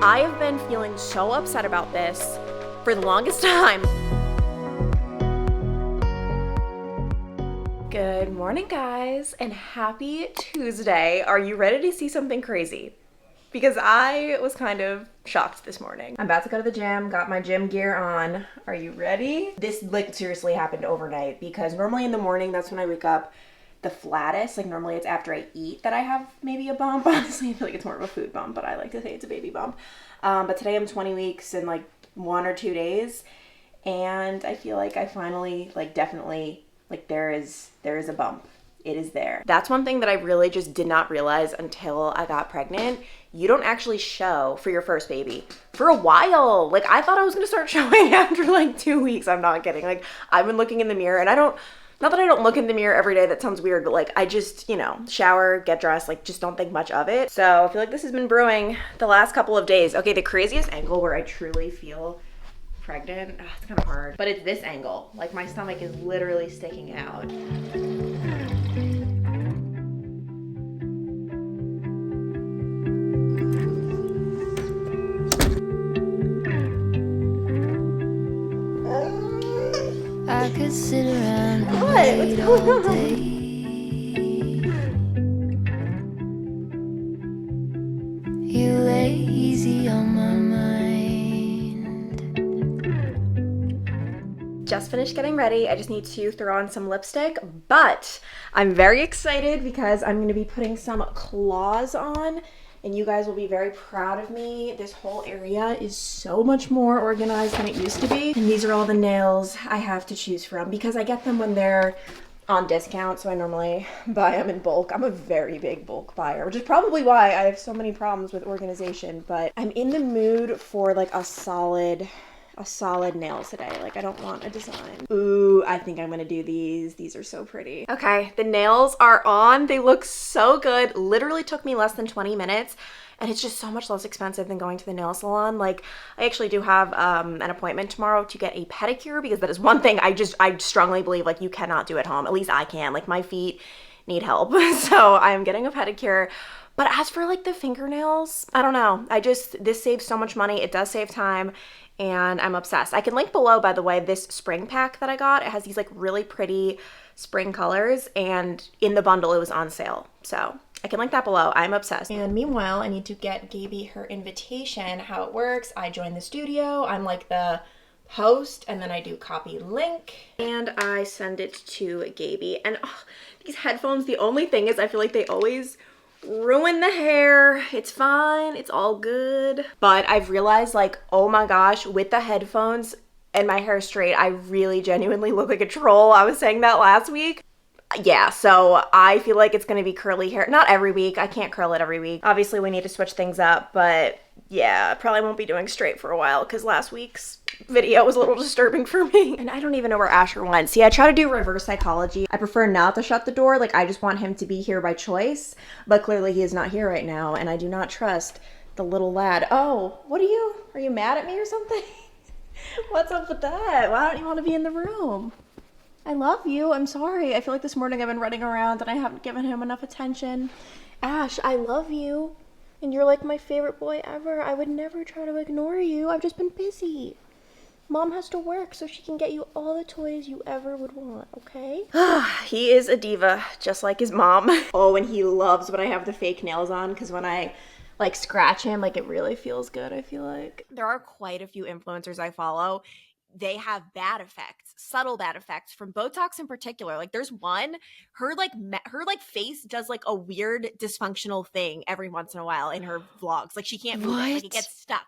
I have been feeling so upset about this for the longest time. Good morning, guys, and happy Tuesday. Are you ready to see something crazy? Because I was kind of shocked this morning. I'm about to go to the gym, got my gym gear on. Are you ready? This like seriously happened overnight because normally in the morning, that's when I wake up the flattest. Like normally it's after I eat that I have maybe a bump. Honestly, I feel like it's more of a food bump, but I like to say it's a baby bump. But today I'm 20 weeks and like 1 or 2 days. And I feel like I finally definitely there is a bump. It is there. That's one thing that I really just did not realize until I got pregnant. You don't actually show for your first baby for a while. Like I thought I was gonna start showing after like 2 weeks. I'm not kidding. Like I've been looking in the mirror and not that I don't look in the mirror every day, that sounds weird, but like I just, shower, get dressed, like just don't think much of it. So I feel like this has been brewing the last couple of days. Okay, the craziest angle where I truly feel pregnant, it's kind of hard, but it's this angle. Like my stomach is literally sticking out. I could sit around and wait all day. You lay easy on my mind. Just finished getting ready. I just need to throw on some lipstick, but I'm very excited because I'm going to be putting some claws on. And you guys will be very proud of me. This whole area is so much more organized than it used to be. And these are all the nails I have to choose from because I get them when they're on discount. So I normally buy them in bulk. I'm a very big bulk buyer, which is probably why I have so many problems with organization. But I'm in the mood for like a solid nail today. Like I don't want a design. Ooh, I think I'm gonna do these. These are so pretty. Okay, the nails are on. They look so good. Literally took me less than 20 minutes and it's just so much less expensive than going to the nail salon. Like I actually do have an appointment tomorrow to get a pedicure because that is one thing I strongly believe like you cannot do at home. At least I can. Like my feet need help. So I'm getting a pedicure. But as for like the fingernails, I don't know. This saves so much money. It does save time. And I'm obsessed. I can link below, by the way, this spring pack that I got. It has these like really pretty spring colors and in the bundle it was on sale. So I can link that below. I'm obsessed. And meanwhile, I need to get Gaby her invitation. How it works, I join the studio. I'm like the host and then I do copy link and I send it to Gaby. And these headphones, the only thing is I feel like they always ruin the hair. It's fine, it's all good. But I've realized like, oh my gosh, with the headphones and my hair straight, I really genuinely look like a troll. I was saying that last week. Yeah, so I feel like it's gonna be curly hair. Not every week, I can't curl it every week. Obviously we need to switch things up, but yeah, probably won't be doing straight for a while because last week's video was a little disturbing for me. And I don't even know where Asher went. See, I try to do reverse psychology. I prefer not to shut the door. Like I just want him to be here by choice, but clearly he is not here right now and I do not trust the little lad. Oh, are you mad at me or something? What's up with that? Why don't you want to be in the room? I love you. I'm sorry. I feel like this morning I've been running around and I haven't given him enough attention. Ash, I love you. And you're like my favorite boy ever. I would never try to ignore you. I've just been busy. Mom has to work so she can get you all the toys you ever would want, okay? He is a diva, just like his mom. Oh, and he loves when I have the fake nails on because when I like scratch him, like it really feels good, I feel like. There are quite a few influencers I follow. They have bad effects, subtle bad effects from Botox in particular. Like there's one, her face does like a weird dysfunctional thing every once in a while in her vlogs. Like she can't move it, like it gets stuck.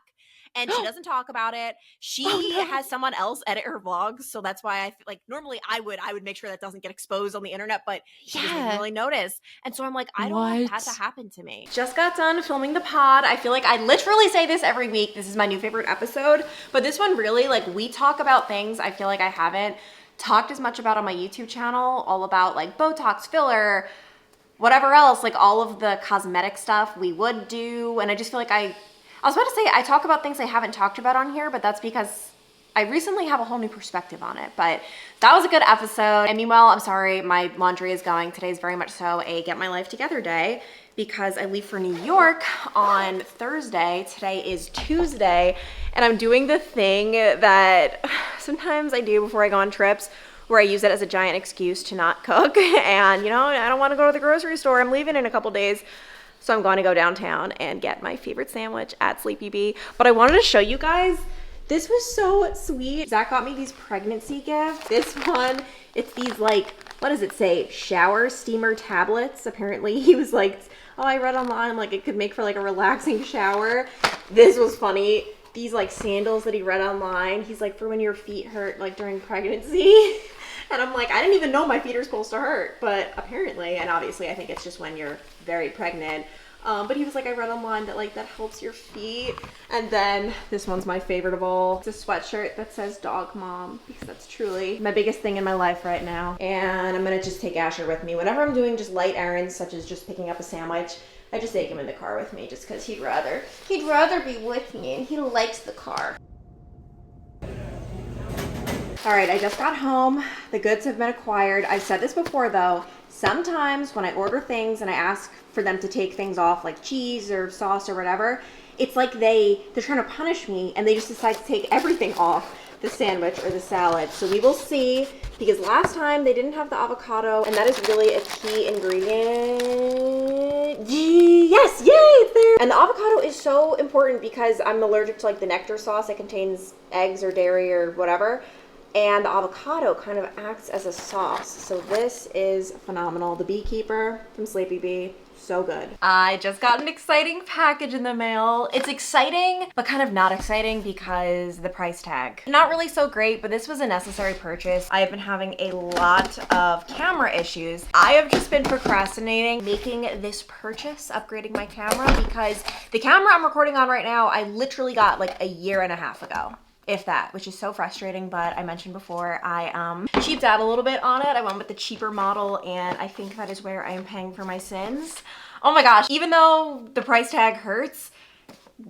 And she doesn't talk about it. She has someone else edit her vlogs, so that's why I feel like normally I would make sure that doesn't get exposed on the internet, but she doesn't even really notice. And so I'm like, I don't want that to happen to me. Just got done filming the pod. I feel like I literally say this every week. This is my new favorite episode, but this one really, like, we talk about things I feel like I haven't talked as much about on my YouTube channel, all about like Botox, filler, whatever else, like all of the cosmetic stuff we would do. And I just feel like I was about to say I talk about things I haven't talked about on here, but that's because I recently have a whole new perspective on it, but that was a good episode. And meanwhile, I'm sorry, my laundry is going. Today's very much so a get my life together day because I leave for New York on Thursday. Today is Tuesday, and I'm doing the thing that sometimes I do before I go on trips where I use it as a giant excuse to not cook. And you know, I don't want to go to the grocery store. I'm leaving in a couple days. So I'm going to go downtown and get my favorite sandwich at Sleepy Bee. But I wanted to show you guys, this was so sweet. Zach got me these pregnancy gifts. This one, it's these like, what does it say? Shower steamer tablets. Apparently he was like, oh, I read online like it could make for like a relaxing shower. This was funny. These like sandals that he read online. He's like, for when your feet hurt like during pregnancy. And I'm like, I didn't even know my feet are supposed to hurt, but apparently, and obviously I think it's just when you're very pregnant. But he was like, I read online that like that helps your feet. And then this one's my favorite of all. It's a sweatshirt that says dog mom, because that's truly my biggest thing in my life right now. And I'm gonna just take Asher with me. Whenever I'm doing just light errands, such as just picking up a sandwich, I just take him in the car with me just because he'd rather be with me and he likes the car. All right, I just got home. The goods have been acquired. I've said this before though, sometimes when I order things and I ask for them to take things off like cheese or sauce or whatever, it's like they're trying to punish me and they just decide to take everything off the sandwich or the salad. So we will see, because last time they didn't have the avocado and that is really a key ingredient. Yes, yay, it's there. And the avocado is so important because I'm allergic to like the nectar sauce that contains eggs or dairy or whatever. And the avocado kind of acts as a sauce. So this is phenomenal. The Beekeeper from Sleepy Bee, so good. I just got an exciting package in the mail. It's exciting, but kind of not exciting because the price tag. Not really so great, but this was a necessary purchase. I have been having a lot of camera issues. I have just been procrastinating making this purchase, upgrading my camera, because the camera I'm recording on right now, I literally got like a year and a half ago. If that, which is so frustrating, but I mentioned before, I cheaped out a little bit on it. I went with the cheaper model, and I think that is where I am paying for my sins. Oh my gosh, even though the price tag hurts,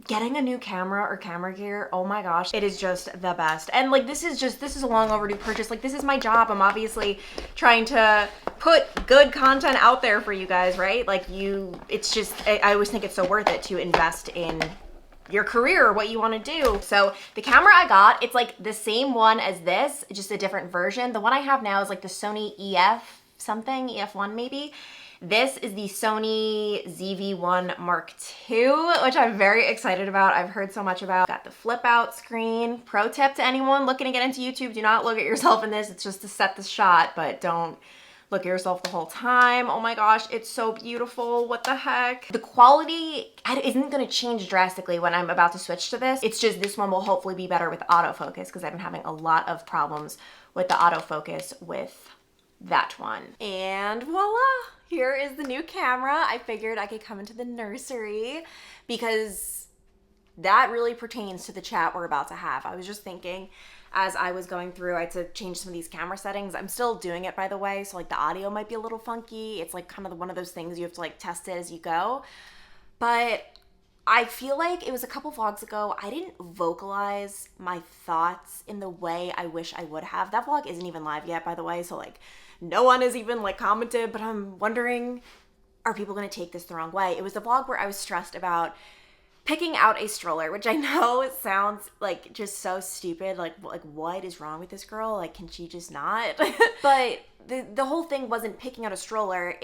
getting a new camera or camera gear, oh my gosh, it is just the best. And like, this is a long overdue purchase. Like, this is my job. I'm obviously trying to put good content out there for you guys, right? Like it's just, I always think it's so worth it to invest in your career or what you want to do. So the camera I got, it's like the same one as this, just a different version. The one I have now is like the Sony EF something, EF1 maybe. This is the Sony ZV-1 Mark II, which I'm very excited about. I've heard so much about. Got the flip out screen. Pro tip to anyone looking to get into YouTube, do not look at yourself in this. It's just to set the shot, but don't look at yourself the whole time. Oh my gosh, it's so beautiful. What the heck? The quality isn't gonna change drastically when I'm about to switch to this. It's just this one will hopefully be better with autofocus because I've been having a lot of problems with the autofocus with that one. And voila, here is the new camera. I figured I could come into the nursery because that really pertains to the chat we're about to have. I was just thinking, as I was going through, I had to change some of these camera settings. I'm still doing it, by the way, so like the audio might be a little funky. It's like kind of one of those things you have to like test it as you go. But I feel like it was a couple vlogs ago, I didn't vocalize my thoughts in the way I wish I would have. That vlog isn't even live yet, by the way, so like no one has even like commented, but I'm wondering, are people gonna take this the wrong way? It was a vlog where I was stressed about picking out a stroller, which I know it sounds like just so stupid. Like what is wrong with this girl? Like, can she just not? But the whole thing wasn't picking out a stroller.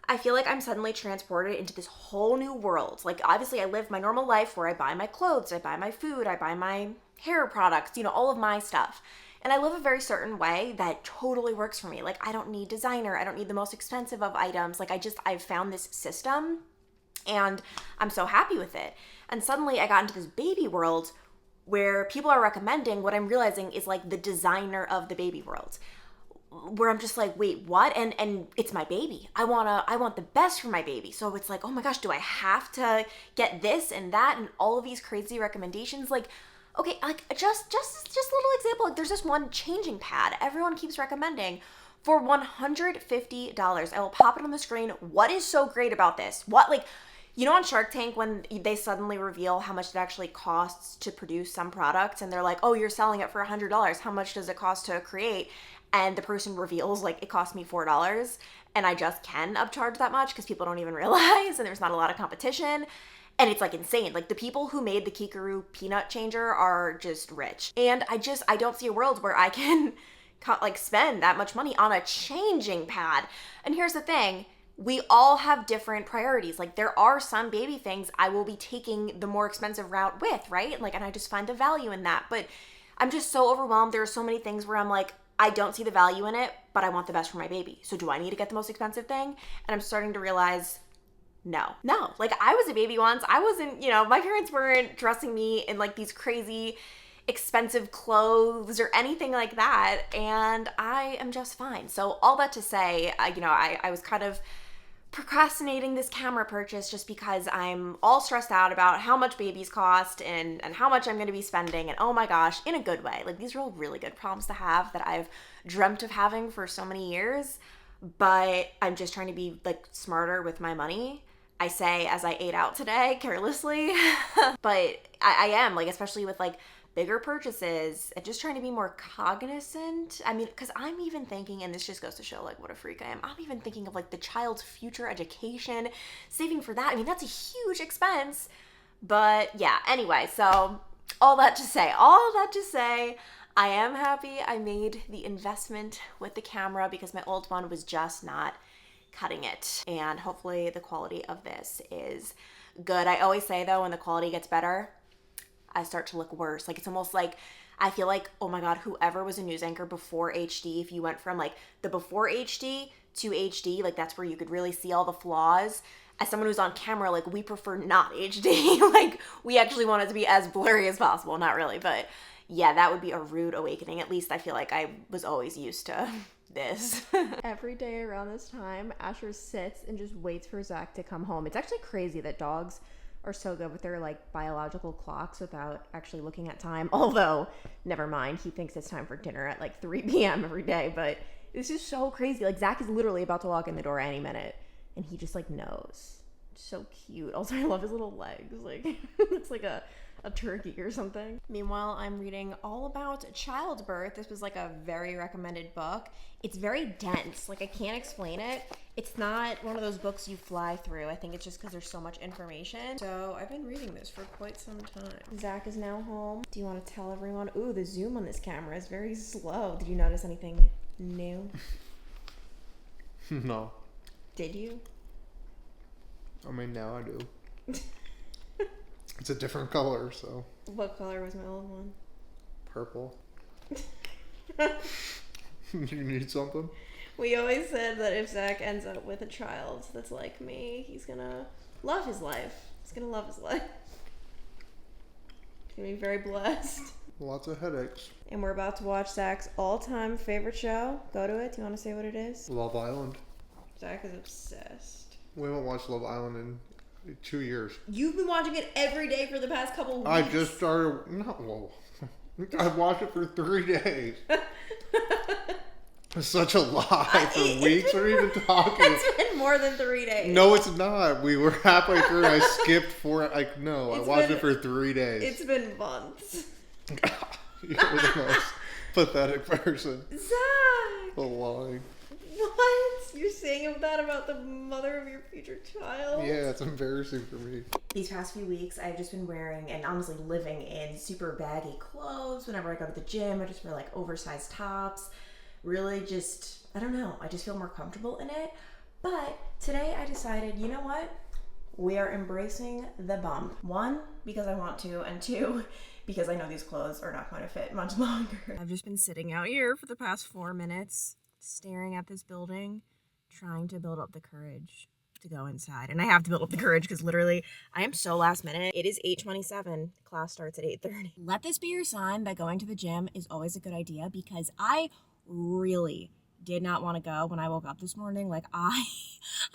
I feel like I'm suddenly transported into this whole new world. Like, obviously I live my normal life where I buy my clothes, I buy my food, I buy my hair products, you know, all of my stuff. And I live a very certain way that totally works for me. Like, I don't need designer. I don't need the most expensive of items. Like, I've found this system and I'm so happy with it. And suddenly I got into this baby world where people are recommending what I'm realizing is like the designer of the baby world, where I'm just like, wait, what? And it's my baby. I want the best for my baby. So it's like, oh my gosh, do I have to get this and that and all of these crazy recommendations? Like, okay, like just a little example. Like, there's this one changing pad everyone keeps recommending for $150. I will pop it on the screen. What is so great about this? What, like, You know, on Shark Tank, when they suddenly reveal how much it actually costs to produce some products, and they're like, oh, you're selling it for $100. How much does it cost to create? And the person reveals, like, it cost me $4. And I just can upcharge that much because people don't even realize, and there's not a lot of competition. And it's like insane. Like the people who made the Kikaroo peanut changer are just rich. And I don't see a world where I can like spend that much money on a changing pad. And here's the thing, we all have different priorities. Like there are some baby things I will be taking the more expensive route with, right? Like, and I just find the value in that. But I'm just so overwhelmed. There are so many things where I'm like, I don't see the value in it, but I want the best for my baby. So do I need to get the most expensive thing? And I'm starting to realize, no. Like I was a baby once. I wasn't, my parents weren't dressing me in like these crazy expensive clothes or anything like that. And I am just fine. So all that to say, I was kind of procrastinating this camera purchase just because I'm all stressed out about how much babies cost and how much I'm going to be spending. And oh my gosh, in a good way. Like these are all really good problems to have that I've dreamt of having for so many years. But I'm just trying to be like smarter with my money. I say as I ate out today carelessly, but I am like, especially with like bigger purchases and just trying to be more cognizant. I mean, because I'm even thinking, and this just goes to show like what a freak I am, I'm even thinking of like the child's future education, saving for that. I mean, that's a huge expense. But yeah, anyway, so all that to say, I am happy I made the investment with the camera because my old one was just not cutting it. And hopefully the quality of this is good. I always say though, when the quality gets better, I start to look worse. Like it's almost like I feel like, oh my God, whoever was a news anchor before HD, if you went from like the before HD to HD, like that's where you could really see all the flaws. As someone who's on camera, like we prefer not HD. Like we actually want it to be as blurry as possible. Not really, but yeah, that would be a rude awakening. At least I feel like I was always used to this. Every day around this time, Asher sits and just waits for Zach to come home. It's actually crazy that dogs are so good with their like biological clocks without actually looking at time. Although, never mind, he thinks it's time for dinner at like 3 p.m. every day. But it's just so crazy. Like Zach is literally about to walk in the door any minute, and he just like knows. So cute. Also, I love his little legs. Like it's like a turkey or something. Meanwhile, I'm reading all about childbirth. This was like a very recommended book. It's very dense. Like I can't explain it. It's not one of those books you fly through. I think it's just because there's so much information. So I've been reading this for quite some time. Zach is now home. Do you want to tell everyone? Ooh, the zoom on this camera is very slow. Did you notice anything new? No. Did you? I mean, now I do. It's a different color, so. What color was my old one? Purple. You need something? We always said that if Zach ends up with a child that's like me, he's gonna love his life. He's gonna love his life. He's gonna be very blessed. Lots of headaches. And we're about to watch Zach's all-time favorite show. Go to it. Do you want to say what it is? Love Island. Zach is obsessed. We haven't watched Love Island in 2 years. You've been watching it every day for the past couple weeks. I just started. I watched it for 3 days. It's such a lie for weeks or even talking. It's been more than 3 days. No, it's not. We were halfway through. I skipped 4. I watched it for 3 days. It's been months. You're the most pathetic person. Zach! Lying. What? You're saying that about the mother of your future child? Yeah, it's embarrassing for me. These past few weeks, I've just been wearing and honestly living in super baggy clothes. Whenever I go to the gym, I just wear like oversized tops. Really just, I don't know, I just feel more comfortable in it. But today I decided, you know what? We are embracing the bump. 1, because I want to, and 2, because I know these clothes are not going to fit much longer. I've just been sitting out here for the past 4 minutes, staring at this building, trying to build up the courage to go inside. And I have to build up the courage because literally I am so last minute. It is 8:27. Class starts at 8:30. Let this be your sign that going to the gym is always a good idea, because I really did not want to go when I woke up this morning. Like I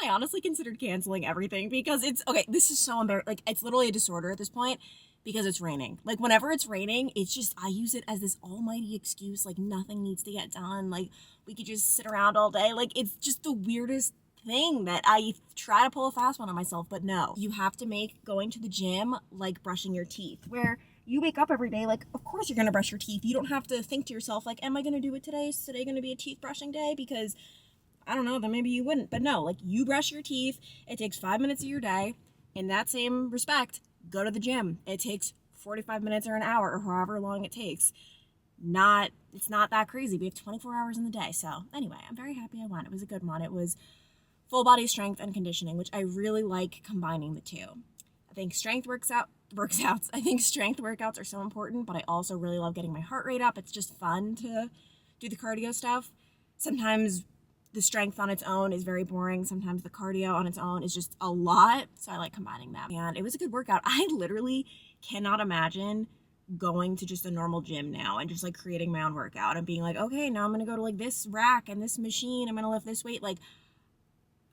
honestly considered canceling everything because it's okay. This is so embarrassing. Like it's literally a disorder at this point because it's raining. Like whenever it's raining, it's just, I use it as this almighty excuse. Like nothing needs to get done. Like we could just sit around all day. Like it's just the weirdest thing that I try to pull a fast one on myself, but no. You have to make going to the gym like brushing your teeth, where you wake up every day, like, of course you're gonna brush your teeth. You don't have to think to yourself, like, am I gonna do it today? Is today gonna be a teeth brushing day? Because, I don't know, then maybe you wouldn't. But no, like, you brush your teeth. It takes 5 minutes of your day. In that same respect, go to the gym. It takes 45 minutes or an hour or however long it takes. It's not that crazy. We have 24 hours in the day. So anyway, I'm very happy I went. It was a good one. It was full body strength and conditioning, which I really like combining the two. I think strength workouts. I think strength workouts are so important, but I also really love getting my heart rate up. It's just fun to do the cardio stuff. Sometimes the strength on its own is very boring. Sometimes the cardio on its own is just a lot. So I like combining them. And it was a good workout. I literally cannot imagine going to just a normal gym now and just like creating my own workout and being like, okay, now I'm gonna go to like this rack and this machine, I'm gonna lift this weight. Like,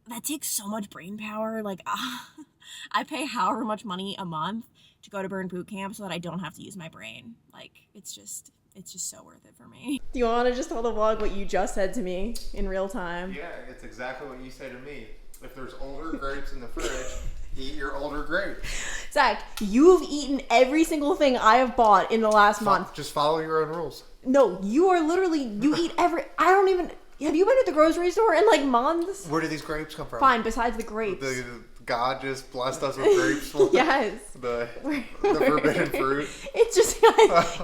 that takes so much brain power. Like, I pay however much money a month to go to burn boot camp so that I don't have to use my brain. Like, it's just so worth it for me. Do you want to just tell the vlog what you just said to me in real time? Yeah, it's exactly what you say to me. If there's older grapes in the fridge, eat your older grapes. Zach, you've eaten every single thing I have bought in the last month. Just follow your own rules. No, you are literally, you eat I don't even, have you been at the grocery store in like months? Where do these grapes come from? Fine, besides the grapes. God just blessed us with grapes. Yes. The forbidden fruit. It's just,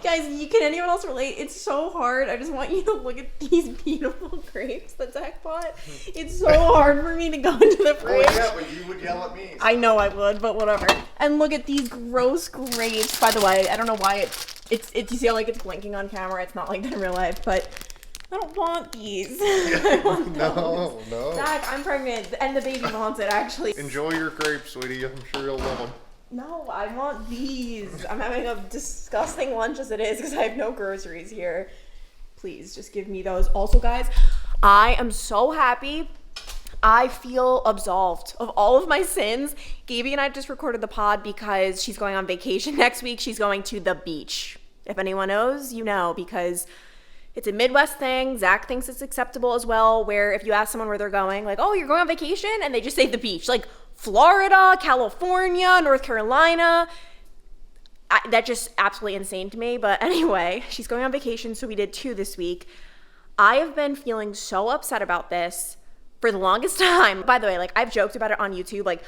guys, can anyone else relate? It's so hard. I just want you to look at these beautiful grapes that Zach bought. It's so hard for me to go into the fridge. Well, yeah, but you would yell at me. I know I would, but whatever. And look at these gross grapes. By the way, I don't know why it's you see how like it's blinking on camera. It's not like that in real life, but I don't want these. No. Zach, I'm pregnant, and the baby wants it, actually. Enjoy your grapes, sweetie. I'm sure you'll love them. No, I want these. I'm having a disgusting lunch as it is because I have no groceries here. Please, just give me those. Also, guys, I am so happy. I feel absolved of all of my sins. Gaby and I just recorded the pod because she's going on vacation next week. She's going to the beach. If anyone knows, you know, because it's a Midwest thing. Zach thinks it's acceptable as well, where if you ask someone where they're going, like, oh, you're going on vacation? And they just say the beach. Like Florida, California, North Carolina. That's just absolutely insane to me. But anyway, she's going on vacation, so we did 2 this week. I have been feeling so upset about this for the longest time. By the way, like, I've joked about it on YouTube. Like,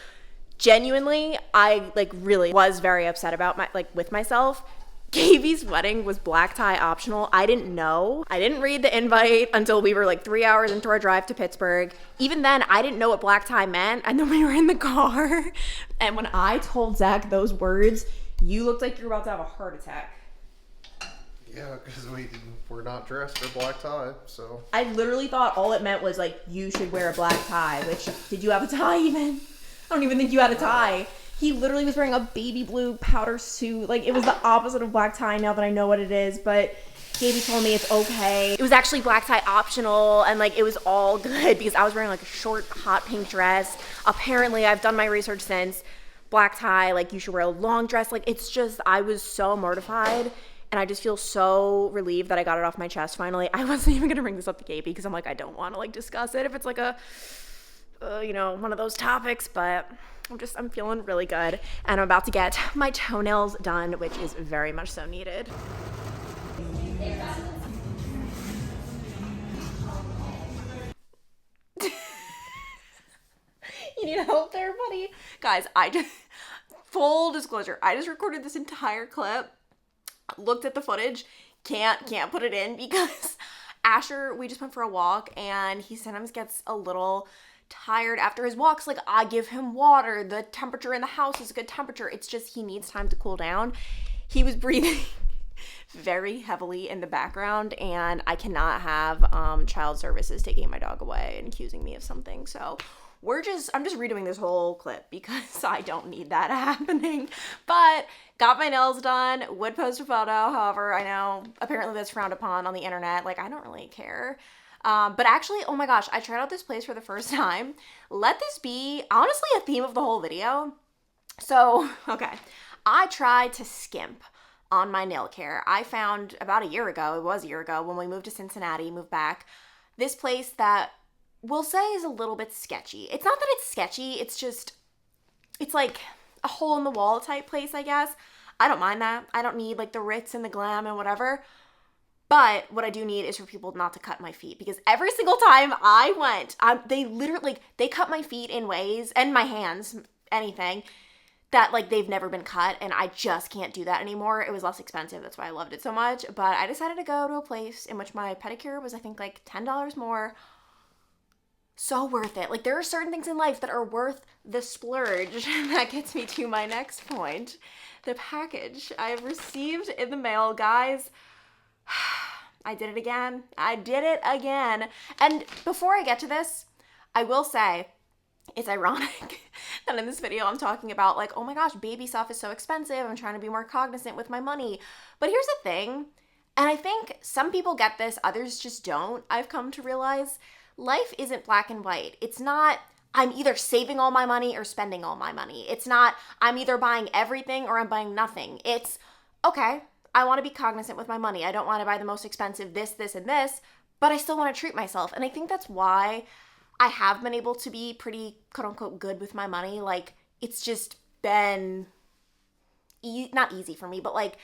genuinely, I, like, really was very upset about with myself. Gaby's wedding was black tie optional. I didn't know. I didn't read the invite until we were like 3 hours into our drive to Pittsburgh. Even then, I didn't know what black tie meant. And then we were in the car. And when I told Zach those words, you looked like you were about to have a heart attack. Yeah, because we're not dressed for black tie, so. I literally thought all it meant was like, you should wear a black tie, which, did you have a tie even? I don't even think you had a tie. He literally was wearing a baby blue powder suit. Like, it was the opposite of black tie now that I know what it is, but Gaby told me it's okay. It was actually black tie optional, and like, it was all good because I was wearing like a short, hot pink dress. Apparently, I've done my research since. Black tie, like, you should wear a long dress. Like, it's just, I was so mortified, and I just feel so relieved that I got it off my chest finally. I wasn't even gonna bring this up to Gaby because I'm like, I don't want to like discuss it if it's like a, one of those topics, but I'm feeling really good, and I'm about to get my toenails done, which is very much so needed. You need help there, buddy? Guys, full disclosure, I just recorded this entire clip, looked at the footage, can't put it in because Asher, we just went for a walk, and he sometimes gets a little tired after his walks. Like, I give him water, the temperature in the house is a good temperature, it's just he needs time to cool down. He was breathing very heavily in the background, and I cannot have child services taking my dog away and accusing me of something. So I'm just redoing this whole clip because I don't need that happening. But got my nails done, would post a photo, however, I know apparently that's frowned upon on the internet. Like, I don't really care. But actually, oh my gosh, I tried out this place for the first time. Let this be, honestly, a theme of the whole video. So, okay, I tried to skimp on my nail care. I found about a year ago, it was a year ago, when we moved to Cincinnati, moved back, this place that we'll say is a little bit sketchy. It's not that it's sketchy, it's just, it's like a hole in the wall type place, I guess. I don't mind that. I don't need like the ritz and the glam and whatever. But what I do need is for people not to cut my feet, because every single time I went, they literally, like, they cut my feet in ways, and my hands, anything, that like they've never been cut, and I just can't do that anymore. It was less expensive, that's why I loved it so much. But I decided to go to a place in which my pedicure was, I think, like $10 more. So worth it. Like, there are certain things in life that are worth the splurge. That gets me to my next point. The package I have received in the mail, guys. I did it again. I did it again. And before I get to this, I will say, it's ironic that in this video I'm talking about like, oh my gosh, baby stuff is so expensive. I'm trying to be more cognizant with my money. But here's the thing, and I think some people get this, others just don't. I've come to realize life isn't black and white. It's not, I'm either saving all my money or spending all my money. It's not, I'm either buying everything or I'm buying nothing. It's, okay, I want to be cognizant with my money. I don't want to buy the most expensive this, and this, but I still want to treat myself. And I think that's why I have been able to be pretty, quote unquote, good with my money. Like, it's just been not easy for me, but like,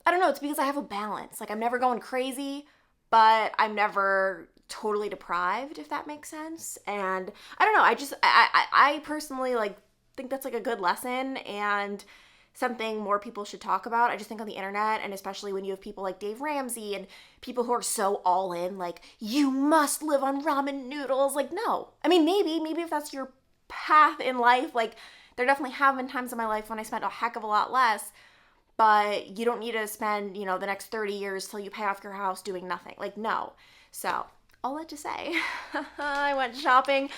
I don't know, it's because I have a balance. Like, I'm never going crazy, but I'm never totally deprived, if that makes sense. And I don't know, I personally like think that's like a good lesson and something more people should talk about. I just think on the internet, and especially when you have people like Dave Ramsey and people who are so all in, like, you must live on ramen noodles. Like, no. I mean, maybe if that's your path in life, like, there definitely have been times in my life when I spent a heck of a lot less, but you don't need to spend, you know, the next 30 years till you pay off your house doing nothing. Like, no. So, all that to say, I went shopping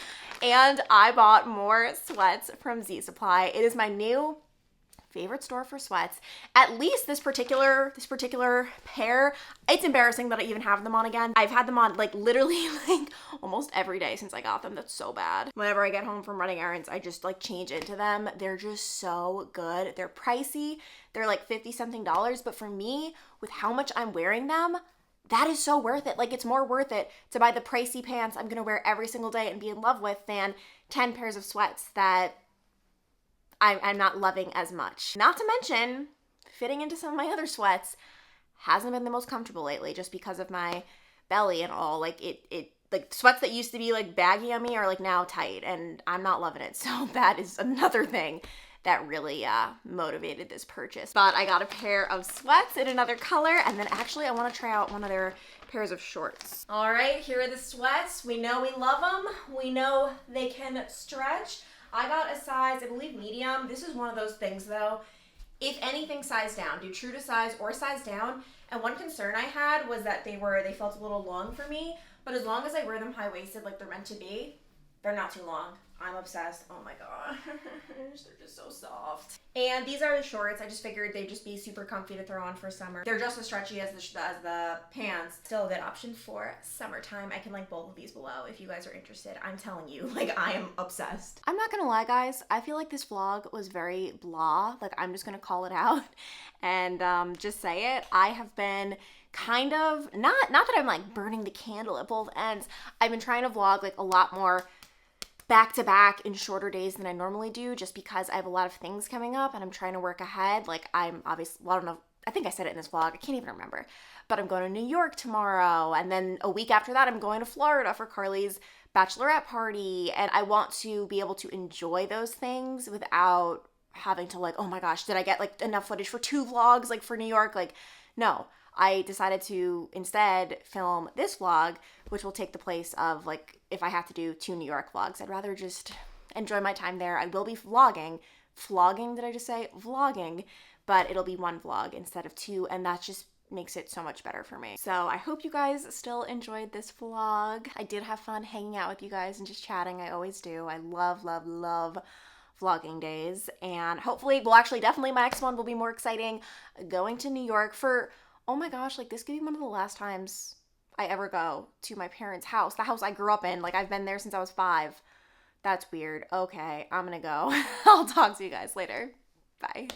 and I bought more sweats from Z Supply. It is my new favorite store for sweats. At least this particular pair. It's embarrassing that I even have them on again. I've had them on like literally like almost every day since I got them. That's so bad. Whenever I get home from running errands, I just like change into them. They're just so good. They're pricey. They're like 50 something dollars, but for me, with how much I'm wearing them, that is so worth it. Like, it's more worth it to buy the pricey pants I'm gonna wear every single day and be in love with than 10 pairs of sweats that I'm not loving as much. Not to mention, fitting into some of my other sweats hasn't been the most comfortable lately just because of my belly and all. Like, it like sweats that used to be like baggy on me are like now tight, and I'm not loving it. So that is another thing that really motivated this purchase. But I got a pair of sweats in another color, and then actually I want to try out one of their pairs of shorts. All right, here are the sweats. We know we love them. We know they can stretch. I got a size, I believe, medium. This is one of those things though, if anything, size down. Do true to size or size down. And one concern I had was that they felt a little long for me, but as long as I wear them high-waisted like they're meant to be, they're not too long. I'm obsessed. Oh my god. They're just so soft. And these are the shorts. I just figured they'd just be super comfy to throw on for summer. They're just as stretchy as the pants. Still a good option for summertime. I can link both of these below if you guys are interested. I'm telling you, like, I am obsessed. I'm not gonna lie, guys. I feel like this vlog was very blah. Like, I'm just gonna call it out and just say it. I have been kind of, not that I'm like burning the candle at both ends. I've been trying to vlog like a lot more back to back in shorter days than I normally do, just because I have a lot of things coming up and I'm trying to work ahead. Like, I'm obviously, well, I don't know, I think I said it in this vlog, I can't even remember, but I'm going to New York tomorrow, and then a week after that I'm going to Florida for Carly's bachelorette party, and I want to be able to enjoy those things without having to like, oh my gosh, did I get like enough footage for 2 vlogs like for New York? Like, no. I decided to instead film this vlog, which will take the place of like if I have to do 2 New York vlogs. I'd rather just enjoy my time there. I will be vlogging. Vlogging, did I just say? Vlogging. But it'll be 1 vlog instead of 2, and that just makes it so much better for me. So I hope you guys still enjoyed this vlog. I did have fun hanging out with you guys and just chatting. I always do. I love, love, love vlogging days. And hopefully, well, actually, definitely my next one will be more exciting. Going to New York for, oh my gosh, like this could be one of the last times I ever go to my parents' house, the house I grew up in. Like, I've been there since I was 5. That's weird. Okay, I'm gonna go. I'll talk to you guys later. Bye.